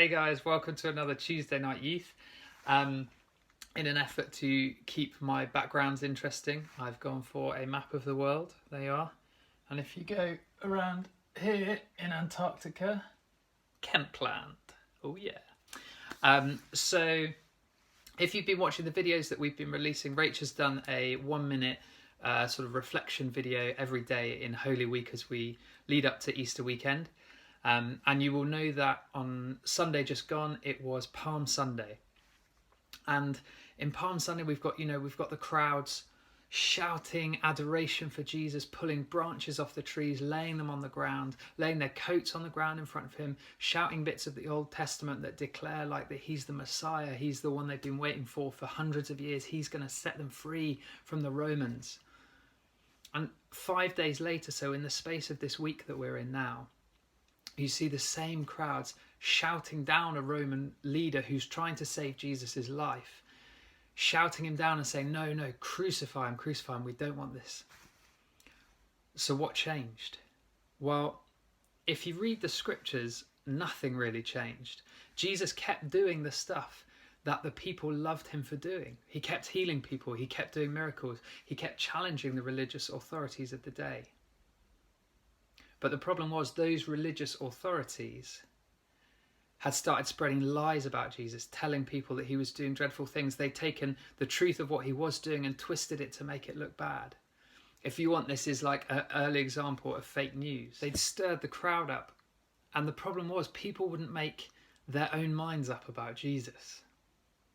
Hey guys, welcome to another Tuesday Night Youth. In an effort to keep my backgrounds interesting, I've gone for a map of the world. There you are. And if you go around here in Antarctica, Kentland. Oh yeah. So if you've been watching the videos that we've been releasing, Rach has done a 1 minute sort of reflection video every day in Holy Week as we lead up to Easter weekend. And you will know that on Sunday just gone, it was Palm Sunday. And in Palm Sunday, we've got the crowds shouting adoration for Jesus, pulling branches off the trees, laying them on the ground, laying their coats on the ground in front of him, shouting bits of the Old Testament that declare like that he's the Messiah, he's the one they've been waiting for hundreds of years, he's going to set them free from the Romans. And 5 days later, so in the space of this week that we're in now, you see the same crowds shouting down a Roman leader who's trying to save Jesus' life, shouting him down and saying, no, crucify him, we don't want this. So what changed? Well, if you read the scriptures, nothing really changed. Jesus kept doing the stuff that the people loved him for doing. He kept healing people, he kept doing miracles, he kept challenging the religious authorities of the day. But the problem was those religious authorities had started spreading lies about Jesus, telling people that he was doing dreadful things. They'd taken the truth of what he was doing and twisted it to make it look bad. If you want, this is like an early example of fake news. They'd stirred the crowd up. And the problem was people wouldn't make their own minds up about Jesus.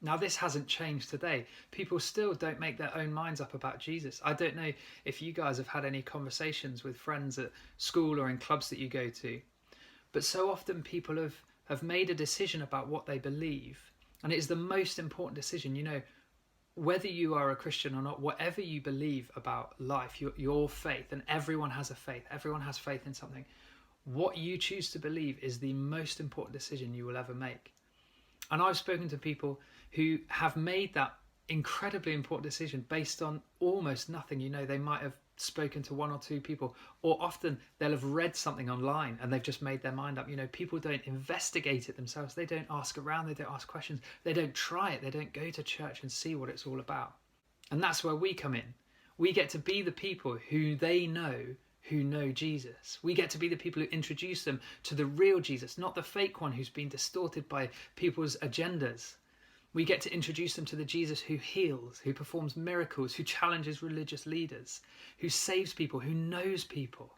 Now, this hasn't changed today. People still don't make their own minds up about Jesus. I don't know if you guys have had any conversations with friends at school or in clubs that you go to, but so often people have made a decision about what they believe. And it is the most important decision. You know, whether you are a Christian or not, whatever you believe about life, your faith, and everyone has a faith, everyone has faith in something. What you choose to believe is the most important decision you will ever make. And I've spoken to people who have made that incredibly important decision based on almost nothing. You know, they might have spoken to one or two people, or often they'll have read something online and they've just made their mind up. You know, people don't investigate it themselves. They don't ask around, they don't ask questions, they don't try it, they don't go to church and see what it's all about. And that's where we come in. We get to be the people who they know, who know Jesus. We get to be the people who introduce them to the real Jesus, not the fake one who's been distorted by people's agendas. We get to introduce them to the Jesus who heals, who performs miracles, who challenges religious leaders, who saves people, who knows people.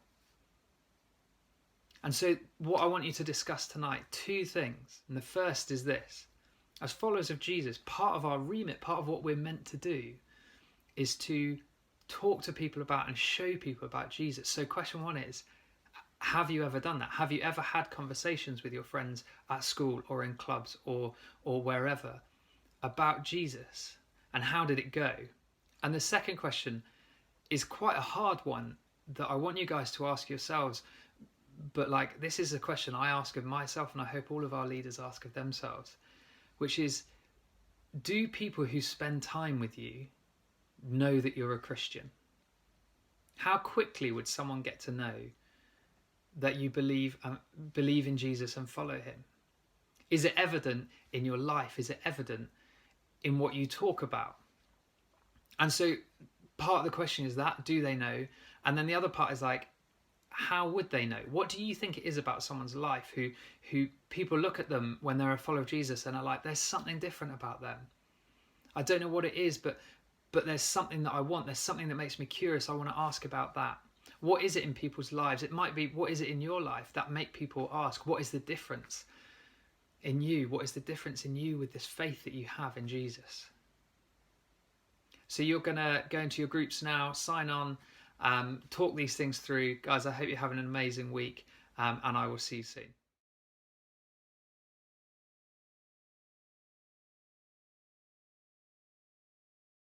And so what I want you to discuss tonight, two things. And the first is this. As followers of Jesus, part of our remit, part of what we're meant to do is to talk to people about and show people about Jesus. So question one is, have you ever done that? Have you ever had conversations with your friends at school or in clubs or wherever about Jesus? And how did it go? And the second question is quite a hard one that I want you guys to ask yourselves. But like, this is a question I ask of myself, and I hope all of our leaders ask of themselves, which is, do people who spend time with you know that you're a Christian? How quickly would someone get to know that you believe in Jesus and follow him? Is it evident in your life? Is it evident in what you talk about? And so part of the question is that, do they know? And then the other part is like, how would they know? What do you think it is about someone's life who people look at them when they're a follower of Jesus and are like, there's something different about them. I don't know what it is, but there's something that I want. There's something that makes me curious. I want to ask about that. What is it in people's lives? It might be, what is it in your life that make people ask, what is the difference in you? What is the difference in you with this faith that you have in Jesus? So you're going to go into your groups now, sign on, talk these things through. Guys, I hope you're having an amazing week, and I will see you soon.